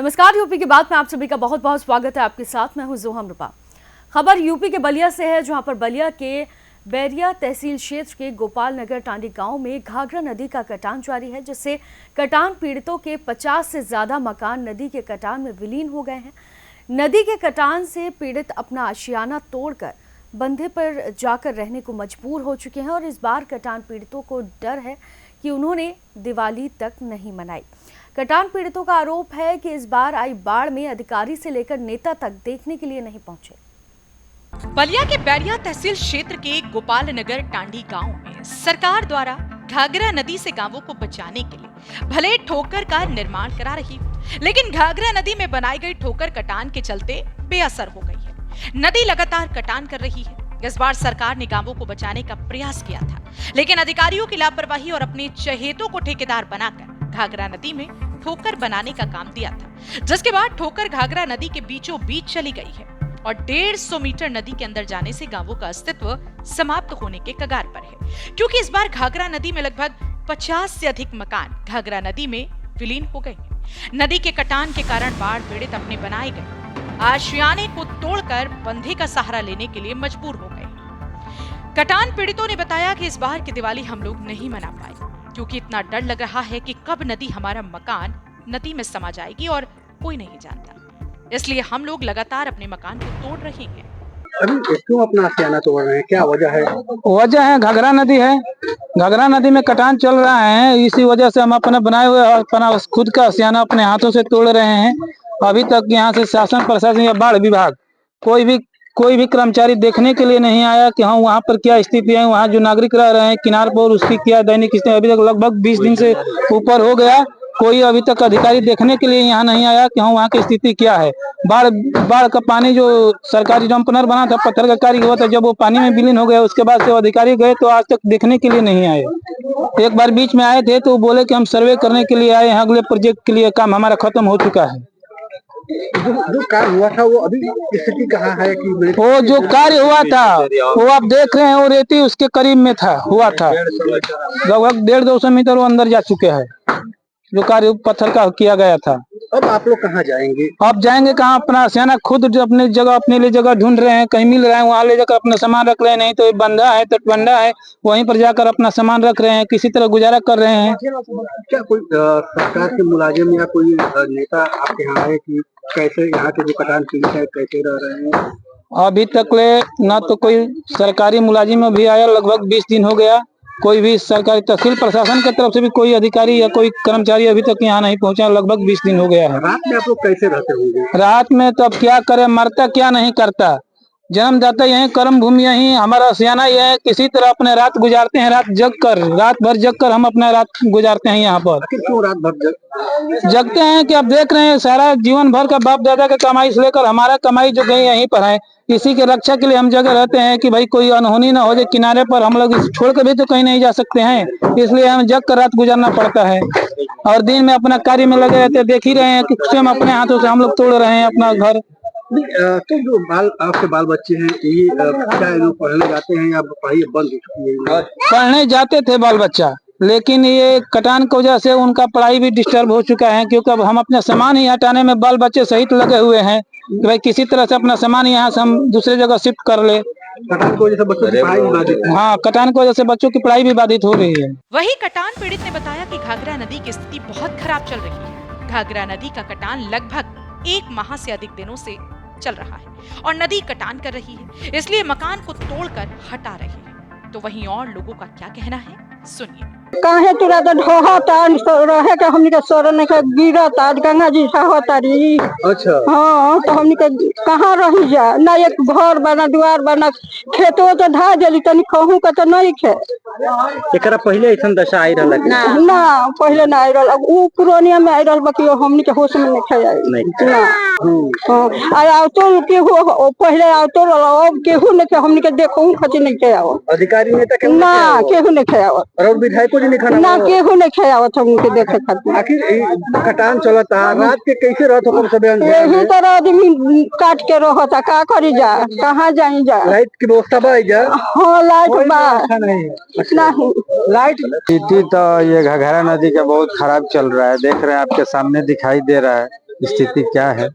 नमस्कार, यूपी की बात में आप सभी का बहुत बहुत स्वागत है। आपके साथ मैं हूं जोहम रूपा। खबर यूपी के बलिया से है, जहां पर बलिया के बैरिया तहसील क्षेत्र के गोपाल नगर टांडी गांव में घाघरा नदी का कटान जारी है, जिससे कटान पीड़ितों के 50 से ज्यादा मकान नदी के कटान में विलीन हो गए हैं। नदी के कटान से पीड़ित अपना आशियाना तोड़कर बंधे पर जाकर रहने को मजबूर हो चुके हैं और इस बार कटान पीड़ितों को डर है कि उन्होंने दिवाली तक नहीं मनाई। कटान पीड़ितों का आरोप है कि इस बार आई बाढ़ में अधिकारी से लेकर नेता तक देखने के लिए नहीं पहुंचे। बलिया के बैरिया तहसील क्षेत्र के गोपाल नगर टांडी गांव में सरकार द्वारा घाघरा नदी से गांवों को बचाने के लिए भले ठोकर का निर्माण करा रही, लेकिन घाघरा नदी में बनाई गई ठोकर कटान के चलते बेअसर हो गई है। नदी लगातार कटान कर रही है। इस बार सरकार ने गांवों को बचाने का प्रयास किया था, लेकिन अधिकारियों की लापरवाही और अपने चहेतों को ठेकेदार बनाकर घाघरा नदी में ठोकर बनाने का काम दिया था, जिसके बाद ठोकर घाघरा नदी के बीचों बीच चली गई है और 150 मीटर नदी के अंदर जाने से गांवों का अस्तित्व समाप्त होने के कगार पर है, क्योंकि इस बार घाघरा नदी में लगभग 50 से अधिक मकान घाघरा नदी में विलीन हो गए। नदी के कटान के कारण बाढ़ पीड़ित अपने बनाए गए आशियाने को तोड़कर बंधे का सहारा लेने के लिए मजबूर हो गए। कटान पीड़ितों ने बताया कि इस बार की दिवाली हम लोग नहीं मना पाए, क्योंकि इतना डर लग रहा है कि कब नदी हमारा मकान नदी में समा जाएगी और कोई नहीं जानता। इसलिए हम लोग लगातार अपने मकान को तोड़ रहे हैं। अभी क्यों अपना आशियाना तोड़ रहे हैं, क्या वजह है? वजह है घाघरा नदी है। घाघरा नदी में कटान चल रहा है, इसी वजह से हम अपने बनाए हुए अपना खुद का आशियाना अपने हाथों से तोड़ रहे हैं। अभी तक यहाँ से शासन प्रशासन या बाढ़ विभाग कोई भी कर्मचारी देखने के लिए नहीं आया कि हाँ वहाँ पर क्या स्थिति है, वहाँ जो नागरिक रह रहे हैं किनार पर उसकी क्या दैनिक स्थिति। अभी तक लगभग 20 दिन से ऊपर हो गया, कोई अभी तक अधिकारी देखने के लिए यहाँ नहीं आया कि हाँ वहाँ की स्थिति क्या है। बाढ़ का पानी जो सरकारी डंपनर बना था, पत्थर का कार्य हुआ था, जब वो पानी में विलीन हो गया उसके बाद से अधिकारी गए तो आज तक देखने के लिए नहीं आए। एक बार बीच में आए थे तो बोले कि हम सर्वे करने के लिए आए हैं, अगले प्रोजेक्ट के लिए काम हमारा खत्म हो चुका है। जो कार्य हुआ था वो अभी स्थिति कहाँ है कि वो जो कार्य हुआ था वो आप देख रहे हैं, वो रेती उसके करीब में था हुआ था, लगभग 150-200 मीटर वो अंदर जा चुके हैं जो कार्य पत्थर का किया गया था। अब आप लोग कहाँ जाएंगे? आप जाएंगे कहाँ? अपना आशियाना खुद अपने जगह अपने लिए जगह ढूंढ रहे हैं, कहीं मिल रहा है वहाँ ले जाकर अपना सामान रख रहे हैं, नहीं तो बंधा है तटबंधा है वहीं पर जाकर अपना सामान रख रहे हैं, किसी तरह गुजारा कर रहे हैं। क्या कोई सरकार के मुलाजिम या कोई नेता आपके यहाँ है कि कैसे यहाँ के जो कटान पीड़ित है कैसे रह रहे हैं? अभी तक ले ना तो कोई सरकारी मुलाजिम भी आया, लगभग 20 दिन हो गया। कोई भी सरकारी तहसील प्रशासन की तरफ से भी कोई अधिकारी या कोई कर्मचारी अभी तक यहाँ नहीं पहुंचा, लगभग 20 दिन हो गया है। रात में आप लोग कैसे रहते होंगे? रात में तो अब क्या करे, मरता क्या नहीं करता, जन्मदाता यही, कर्म भूमि यही, हमारा आशियाना यह है। किसी तरह अपने रात गुजारते हैं, रात भर जग कर हम अपना रात गुजारते हैं यहाँ पर। क्यों रात भर जगते हैं कि अब देख रहे हैं सारा जीवन भर का बाप दादा का कमाई से लेकर हमारा कमाई जो गई यहीं पर है, इसी के रक्षा के लिए हम जगह रहते हैं कि भाई कोई अनहोनी ना हो जाए। किनारे पर हम लोग छोड़ कर भी तो कहीं नहीं जा सकते हैं, इसलिए हम जग कर रात गुजारना पड़ता है और दिन में अपना कार्य में लगे रहते हैं। देख ही रहे हैं कि स्वयं अपने हाथों से हम लोग तोड़ रहे हैं अपना घर। तो जो आपके बाल बच्चे हैं ये क्या लोग पढ़ने जाते हैं या पढ़ाई बंद हो चुकी है? पढ़ने जाते थे बाल बच्चा, लेकिन ये कटान की वजह से उनका पढ़ाई भी डिस्टर्ब हो चुका है, क्योंकि अब हम अपने सामान ही हटाने में बाल बच्चे सहित लगे हुए हैं कि भाई किसी तरह से अपना सामान यहाँ से हम दूसरे जगह शिफ्ट कर ले। कटान की वजह से बच्चों की पढ़ाई भी बाधित है। हाँ, कटान की वजह से बच्चों की पढ़ाई भी बाधित हो रही है। वही कटान पीड़ित ने बताया कि घाघरा नदी की स्थिति बहुत खराब चल रही है। घाघरा नदी का कटान लगभग 1 माह से अधिक दिनों से चल रहा है और नदी कटान कर रही है, इसलिए मकान को तोड़कर हटा रही है। तो वहीं और लोगों का क्या कहना है, सुनिए। काहे तुरा तो ढोहता रहे के हमनी के सोरन के गिरता गंगा जी होता री। अच्छा। हाँ, तो हमनी के कहाँ रही जा, ना एक घर बना द्वार बना, खेतो तो ढा देली, तनी कहूँ के तो नहीं खे। एकरा पहले ऐसा दशा आई रहल ना पहले ना आई रहल, अब ऊ पुरानिया में आई रहल, बाकी हमनी के होश में नहीं आई ना। हां, तो केहू पहले आवतो अब केहू नहीं के हमनी के देखहु खती नहीं के आओ। अधिकारी नेता के ना केहू नहीं के आओ और विधायकों जी नहीं खाना ना केहू नहीं के आओ हमनी के देखे खातिर। आखिर कटान चलता रात के कैसे रहत हो सब? यही तरह आदमी काट के रहता, का करी जा, कहाँ जाई जा? लाइट की व्यवस्था बा? हाँ लाइट बा नहीं। लाइट स्थिति तो ये घाघरा नदी का बहुत खराब चल रहा है, देख रहे हैं आपके सामने दिखाई दे रहा है। स्थिति क्या है।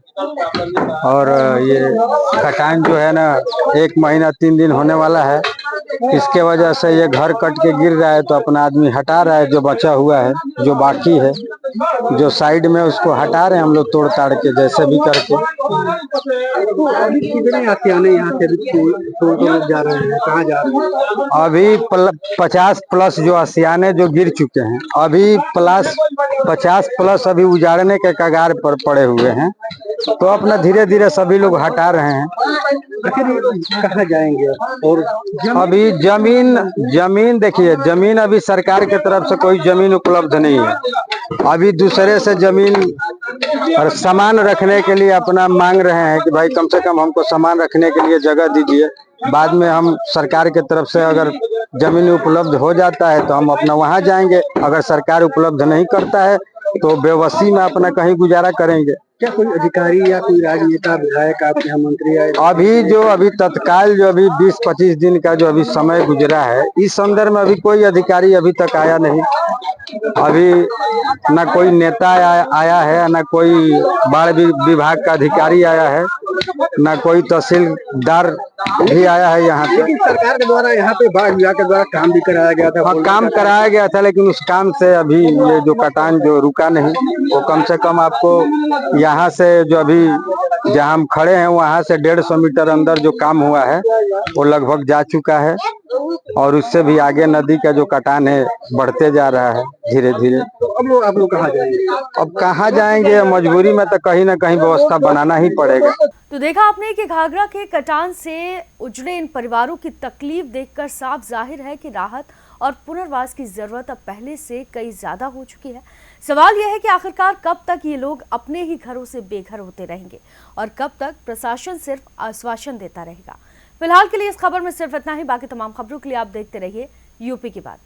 और ये कटान जो है ना 1 महीना 3 दिन होने वाला है, इसके वजह से ये घर कट के गिर रहा है तो अपना आदमी हटा रहा है, जो बचा हुआ है, जो बाकी है, जो साइड में उसको हटा रहे हैं हम लोग तोड़ ताड़ के जैसे भी करके। तो अभी कितने आसियाने यहाँ से तोड़ जा रहे हैं, कहाँ जा रहे हैं? अभी 50 प्लस जो आसियाने जो गिर चुके हैं, अभी प्लस 50 प्लस अभी उजाड़ने के कगार पर पड़े हुए हैं, तो अपना धीरे धीरे सभी लोग हटा रहे हैं। आखिर कहाँ जाएंगे? और अभी जमीन देखिए, जमीन अभी सरकार की तरफ से कोई जमीन उपलब्ध नहीं है। अभी दूसरे से जमीन और सामान रखने के लिए अपना मांग रहे हैं कि भाई कम से कम हमको सामान रखने के लिए जगह दीजिए। बाद में हम सरकार की तरफ से अगर जमीन उपलब्ध हो जाता है तो हम अपना वहां जाएंगे, अगर सरकार उपलब्ध नहीं करता है तो बेबसी में अपना कहीं गुजारा करेंगे। क्या कोई अधिकारी या कोई राजनेता विधायक आपके यहाँ मंत्री आए? अभी तत्काल जो अभी 20-25 दिन का जो अभी समय गुजरा है, इस संदर्भ में अभी कोई अधिकारी अभी तक आया नहीं। अभी न कोई नेता आया है, न कोई बाढ़ विभाग का अधिकारी आया है, न कोई तहसीलदार भी आया है यहाँ पे। लेकिन सरकार के द्वारा यहाँ पे बाढ़ विभाग के द्वारा काम भी कराया गया था। हाँ, काम कराया गया था, लेकिन उस काम से अभी ये जो कटान जो रुका नहीं, वो कम से कम आपको यहाँ से जो अभी जहाँ हम खड़े हैं वहाँ से 150 मीटर अंदर जो काम हुआ है वो लगभग जा चुका है, और उससे भी आगे नदी का जो कटान है बढ़ते जा रहा है धीरे धीरे। तो अब आप लोग कहाँ जाएंगे? अब कहाँ जाएंगे, मजबूरी में तो कहीं ना कहीं व्यवस्था बनाना ही पड़ेगा। तो देखा आपने कि घाघरा के कटान से उजड़े इन परिवारों की तकलीफ देखकर साफ जाहिर है कि राहत और पुनर्वास की जरूरत अब पहले से कई ज्यादा हो चुकी है। सवाल यह है कि आखिरकार कब तक ये लोग अपने ही घरों से बेघर होते रहेंगे और कब तक प्रशासन सिर्फ आश्वासन देता रहेगा। फिलहाल के लिए इस खबर में सिर्फ इतना ही। बाकी तमाम खबरों के लिए आप देखते रहिए यूपी की बात।